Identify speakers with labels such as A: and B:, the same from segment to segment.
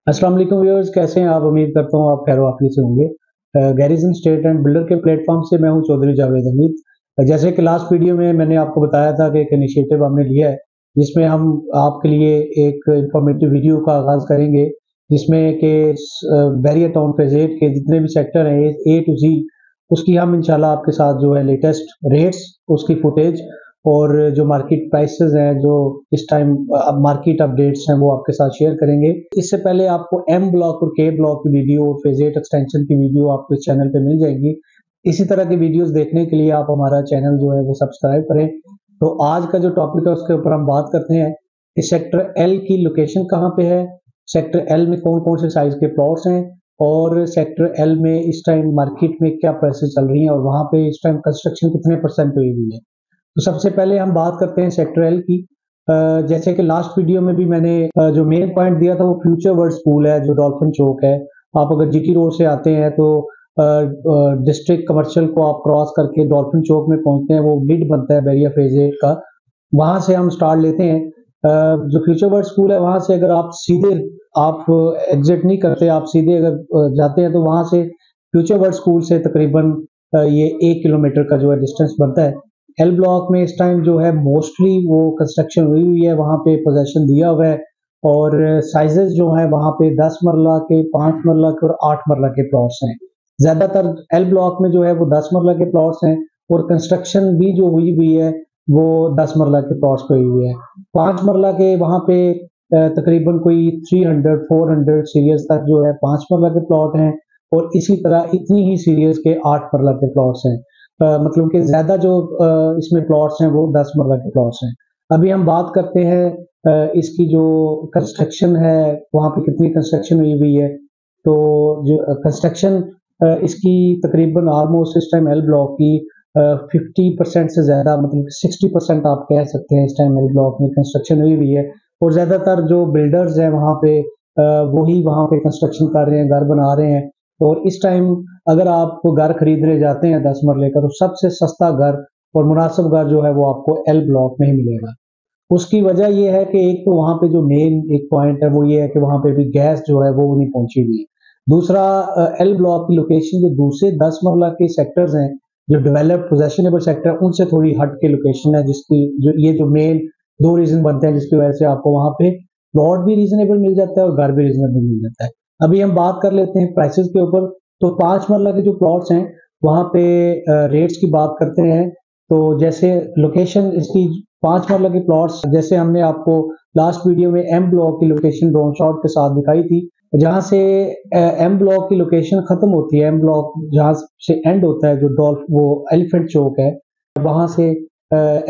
A: अस्सलाम वालेकुम व्यूअर्स, कैसे हैं आप? उम्मीद करता हूँ आप खैर वाफियत से होंगे। गैरिसन स्टेट एंड बिल्डर के प्लेटफॉर्म से मैं हूँ चौधरी जावेद हमीद। जैसे कि लास्ट वीडियो में मैंने आपको बताया था कि एक इनिशिएटिव हमने लिया है, जिसमें हम आपके लिए एक इंफॉर्मेटिव वीडियो का आगाज़ करेंगे, जिसमें कि बैरियर टाउन फेज़ 8 के जितने भी सेक्टर हैं ए टू ज़ी, उसकी हम इंशाल्लाह आपके साथ जो है लेटेस्ट रेट्स, उसकी फुटेज और जो मार्केट प्राइसेस हैं, जो इस टाइम मार्केट अपडेट्स हैं, वो आपके साथ शेयर करेंगे। इससे पहले आपको एम ब्लॉक और के ब्लॉक की वीडियो और फेज 8 एक्सटेंशन की वीडियो आपको इस चैनल पे मिल जाएगी। इसी तरह की वीडियोस देखने के लिए आप हमारा चैनल जो है वो सब्सक्राइब करें। तो आज का जो टॉपिक है उसके ऊपर हम बात करते हैं कि सेक्टर एल की लोकेशन कहाँ पे है, सेक्टर एल में कौन कौन से साइज के प्लॉट्स हैं और सेक्टर एल में इस टाइम मार्केट में क्या प्राइसेस चल रही हैं और वहाँ पे इस टाइम कंस्ट्रक्शन कितने परसेंट हुई हुई है। तो सबसे पहले हम बात करते हैं सेक्टर एल की। जैसे कि लास्ट वीडियो में भी मैंने जो मेन पॉइंट दिया था वो फ्यूचर वर्ल्ड स्कूल है जो डॉल्फिन चौक है। आप अगर जीटी रोड से आते हैं तो डिस्ट्रिक्ट कमर्शियल को आप क्रॉस करके डॉल्फिन चौक में पहुंचते हैं, वो मिड बनता है बैरिया फेज 8 का। वहां से हम स्टार्ट लेते हैं। जो फ्यूचर वर्ल्ड स्कूल है वहां से अगर आप सीधे आप एग्जिट नहीं करते, आप सीधे अगर जाते हैं तो वहां से फ्यूचर वर्ल्ड स्कूल से तकरीबन ये 1 किलोमीटर का जो है डिस्टेंस बनता है। एल ब्लॉक में इस टाइम जो है मोस्टली वो कंस्ट्रक्शन हुई हुई है, वहाँ पे पोजेशन दिया हुआ है और साइजेस जो है वहाँ पे 10 मरला के, 5 मरला के और 8 मरला के प्लॉट्स हैं। ज्यादातर एल ब्लॉक में जो है वो 10 मरला के प्लॉट्स हैं और कंस्ट्रक्शन भी जो हुई हुई है वो 10 मरला के प्लॉट्स पे हुई हुई है। 5 मरला के वहाँ पे तकरीबन कोई 300 400 सीरियस तक जो है 5 मरला के प्लॉट हैं और इसी तरह इतनी ही सीरियस के 8 मरला के प्लॉट्स हैं। मतलब कि ज्यादा जो इसमें प्लॉट्स हैं वो 10 मरला के प्लॉट्स हैं। अभी हम बात करते हैं इसकी जो कंस्ट्रक्शन है, वहाँ पे कितनी कंस्ट्रक्शन हुई हुई है। तो जो कंस्ट्रक्शन इसकी तकरीबन ऑलमोस्ट इस टाइम एल ब्लॉक की 50% से ज्यादा, मतलब 60% आप कह सकते हैं इस टाइम एल ब्लॉक में कंस्ट्रक्शन हुई हुई है और ज्यादातर जो बिल्डर्स हैं वहाँ पे वही वहाँ पे कंस्ट्रक्शन कर रहे हैं, घर बना रहे हैं। और इस टाइम अगर आप घर खरीदने जाते हैं 10 मरले का, तो सबसे सस्ता घर और मुनासिब घर जो है वो आपको एल ब्लॉक में ही मिलेगा। उसकी वजह ये है कि एक तो वहाँ पे जो मेन एक पॉइंट है वो ये है कि वहाँ पे भी गैस जो है वो नहीं पहुंची हुई है। दूसरा, एल ब्लॉक की लोकेशन जो दूसरे 10 मरला के सेक्टर्स हैं, जो डेवलप्ड पोजेशनेबल सेक्टर, उनसे थोड़ी हट के लोकेशन है, जिसकी जो मेन दो रीजन बनते हैं जिसकी वजह से आपको वहाँ पे प्लॉट भी रीजनेबल मिल जाता है और घर भी रीजनेबल मिल जाता है। अभी हम बात कर लेते हैं प्राइसेस के ऊपर। तो 5 मरला के जो प्लॉट्स हैं वहाँ पे रेट्स की बात करते हैं। तो जैसे लोकेशन इसकी 5 मरला के प्लॉट्स, जैसे हमने आपको लास्ट वीडियो में एम ब्लॉक की लोकेशन ड्रोन शॉट के साथ दिखाई थी, जहां से एम ब्लॉक की लोकेशन खत्म होती है, एम ब्लॉक जहां से एंड होता है, जो डॉल्फ वो एलिफेंट चौक है, वहां से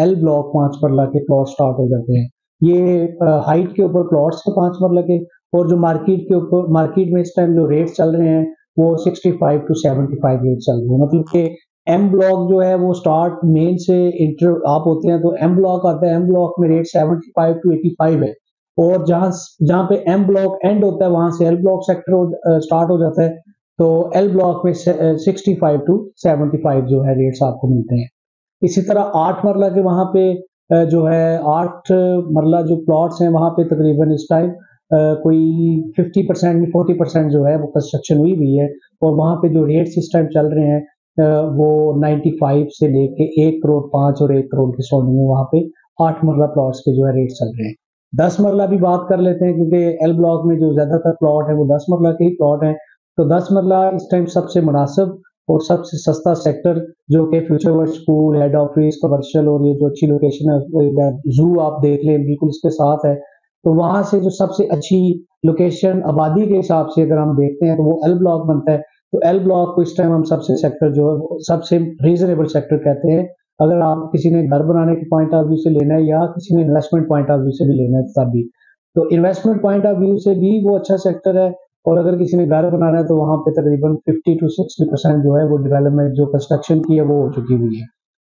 A: एल ब्लॉक 5 मरला के प्लॉट स्टार्ट हो जाते हैं। ये हाइट के ऊपर प्लॉट्स है 5 मरला के। और जो मार्केट के ऊपर, मार्केट में इस टाइम जो रेट चल रहे हैं वो 65 टू 75 रेट चल रहे हैं। मतलब कि एम ब्लॉक जो है वो स्टार्ट मेन से इंटर आप होते हैं तो एम ब्लॉक आता है, एम ब्लॉक में रेट 75 टू 85 है। और जहां जहां पे एम ब्लॉक एंड होता है वहां से एल ब्लॉक सेक्टर स्टार्ट हो जाता है। तो एल ब्लॉक में 65 टू 75 जो है रेट्स आपको मिलते हैं। इसी तरह 8 मरला के वहां पे जो है 8 मरला जो प्लॉट्स हैं वहां पे तकरीबन इस टाइम कोई 50% 40% जो है वो कंस्ट्रक्शन हुई हुई है और वहां पे जो रेट्स इस टाइम चल रहे हैं वो 95 से लेके 1 करोड़ 5 और 1 करोड़ की सराउंडिंग में वहां पे 8 मरला प्लॉट्स के जो है रेट चल रहे हैं। 10 मरला भी बात कर लेते हैं क्योंकि एल ब्लॉक में जो ज्यादातर प्लॉट है वो 10 मरला के ही प्लॉट हैं। तो 10 मरला इस टाइम सबसे मुनासिब और सबसे सस्ता सेक्टर, जो कि future world school, head office, commercial और ये जो अच्छी लोकेशन है, जू आप देख लें बिल्कुल इसके साथ है। तो वहां से जो सबसे अच्छी लोकेशन आबादी के हिसाब से अगर हम देखते हैं तो वो एल ब्लॉक बनता है। तो एल ब्लॉक को इस टाइम हम सबसे सेक्टर जो है वो सबसे रीजनेबल सेक्टर कहते हैं। अगर आप किसी ने घर बनाने के पॉइंट ऑफ व्यू से लेना है या किसी ने इन्वेस्टमेंट पॉइंट ऑफ व्यू से भी लेना है तभी, तो इन्वेस्टमेंट पॉइंट ऑफ व्यू से भी वो अच्छा सेक्टर है। और अगर किसी ने घर बनाना है तो वहां पे तकरीबन 50 टू 60% जो है वो डेवलपमेंट जो कंस्ट्रक्शन की है वो हो चुकी हुई है।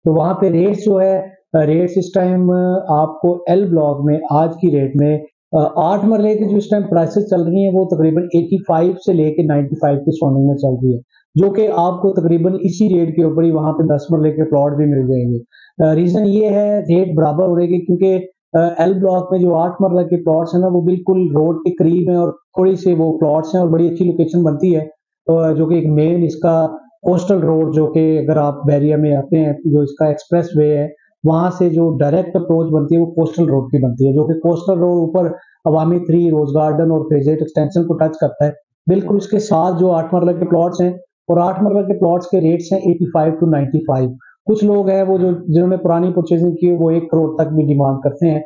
A: तो वहां पे रेट्स जो है, रेट्स इस टाइम आपको एल ब्लॉक में आज की रेट में 8 मरले की जो इस टाइम प्राइसेस चल रही हैं वो तकरीबन 85 से लेके 95 की सोनिंग में चल रही है, जो कि आपको तकरीबन इसी रेट के ऊपर ही वहां पे 10 मरले के प्लॉट भी मिल जाएंगे। रीजन ये है रेट बराबर होने के, क्योंकि एल ब्लॉक में जो 8 मरला के प्लॉट्स हैं ना, वो बिल्कुल रोड के करीब हैं और थोड़ी से वो प्लॉट्स हैं और बड़ी अच्छी लोकेशन बनती है। जो कि एक मेन इसका कोस्टल रोड, जो कि अगर आप बैरिया में आते हैं, जो इसका एक्सप्रेस वे है, वहाँ से जो डायरेक्ट अप्रोच बनती है वो कोस्टल रोड की बनती है, जो कि कोस्टल रोड ऊपर अवामी 3, रोज गार्डन और फेज 8 एक्सटेंशन को टच करता है। बिल्कुल उसके साथ जो 8 मरला के प्लॉट्स हैं, और 8 मरला के प्लॉट्स के रेट्स हैं 85 टू 95। कुछ लोग हैं वो जो जिन्होंने पुरानी परचेजिंग की है, वो 1 करोड़ तक भी डिमांड करते हैं।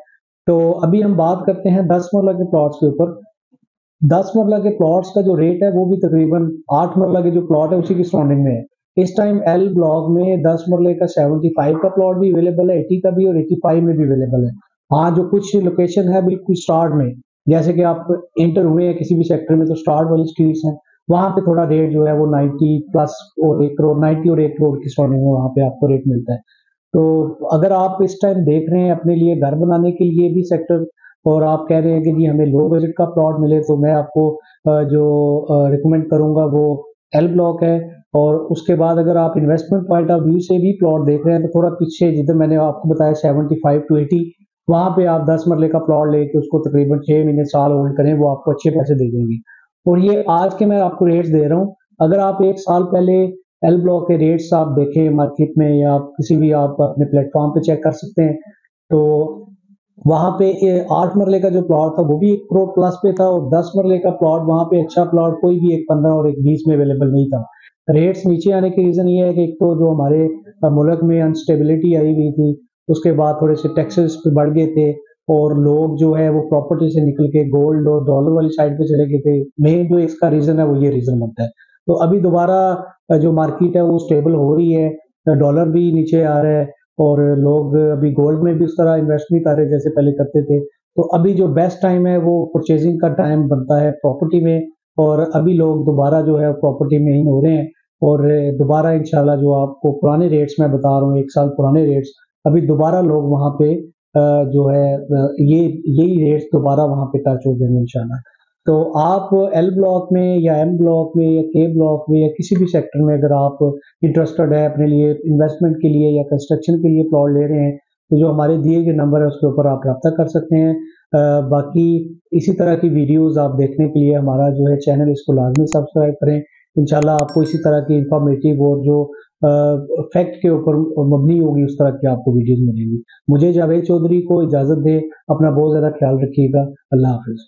A: तो अभी हम बात करते हैं 10 मरला के प्लॉट्स के ऊपर। 10 मरला के प्लॉट्स का जो रेट है वो भी तकरीबन 8 मरला के जो प्लॉट है उसी की सराउंडिंग में है। इस टाइम एल ब्लॉक में 10 मरले का 75 का प्लॉट भी अवेलेबल है, 80 का भी और 85 में भी अवेलेबल है। हाँ, जो कुछ लोकेशन है बिल्कुल स्टार्ट में, जैसे कि आप एंटर हुए हैं किसी भी सेक्टर में, तो स्टार्ट वाली स्ट्रीट्स हैं, वहाँ पे थोड़ा रेट जो है वो 90 प्लस और 1 करोड़, 90 और 1 करोड़ की सराउंडिंग में वहाँ पे आपको रेट मिलता है। तो अगर आप इस टाइम देख रहे हैं अपने लिए घर बनाने के लिए भी सेक्टर, और आप कह रहे हैं कि जी हमें लो बजट का प्लॉट मिले, तो मैं आपको जो रिकमेंड करूंगा वो एल ब्लॉक है। और उसके बाद अगर आप इन्वेस्टमेंट पॉइंट ऑफ व्यू से भी प्लॉट देख रहे हैं, तो थोड़ा पीछे जिधर मैंने आपको बताया 75 टू 80, वहां पे आप 10 मरले का प्लॉट लेके उसको तकरीबन 6 महीने साल होल्ड करें, वो आपको अच्छे पैसे दे देंगे। और ये आज के मैं आपको रेट्स दे रहा हूँ। अगर आप 1 साल पहले एल ब्लॉक के रेट्स आप देखें मार्केट में, या आप किसी भी आप अपने प्लेटफॉर्म पे चेक कर सकते हैं, तो वहां पे 8 मरले का जो प्लॉट था वो भी 1 करोड़ प्लस पे था, और 10 मरले का प्लॉट वहां पे अच्छा प्लॉट कोई भी एक 15 और एक 20 में अवेलेबल नहीं था। रेट्स नीचे आने के रीजन ये है कि एक तो जो हमारे मुल्क में अनस्टेबिलिटी आई हुई थी, उसके बाद थोड़े से टैक्सेस पे बढ़ गए थे, और लोग जो है वो प्रॉपर्टी से निकल के गोल्ड और डॉलर वाली साइड पे चले गए थे। मेन जो इसका रीजन है वो ये रीजन बनता है। तो अभी दोबारा जो मार्केट है वो स्टेबल हो रही है, डॉलर भी नीचे आ रहा है, और लोग अभी गोल्ड में भी उस तरह इन्वेस्ट नहीं कर रहे जैसे पहले करते थे। तो अभी जो बेस्ट टाइम है वो परचेजिंग का टाइम बनता है प्रॉपर्टी में, और अभी लोग दोबारा जो है प्रॉपर्टी में इन हो रहे हैं, और दोबारा इंशाल्लाह जो आपको पुराने रेट्स मैं बता रहा हूँ, 1 साल पुराने रेट्स, अभी दोबारा लोग वहाँ पे जो है ये यही रेट्स दोबारा वहाँ पे टच हो जाएंगे इंशाल्लाह। तो आप एल ब्लॉक में या एम ब्लॉक में या के ब्लॉक में या किसी भी सेक्टर में अगर आप इंटरेस्टेड है अपने लिए इन्वेस्टमेंट के लिए या कंस्ट्रक्शन के लिए प्लॉट ले रहे हैं, तो जो हमारे दिए गए नंबर है उसके ऊपर आप रब्ता कर सकते हैं। बाकी इसी तरह की वीडियोस आप देखने के लिए हमारा जो है चैनल, इसको लाजमी सब्सक्राइब करें। इंशाल्लाह आपको इसी तरह की इंफॉर्मेटिव और जो फैक्ट के ऊपर मबनी होगी उस तरह की आपको वीडियोस मिलेंगी। मुझे जावेद चौधरी को इजाज़त दें, अपना बहुत ज़्यादा ख्याल रखिएगा। अल्लाह हाफिज़।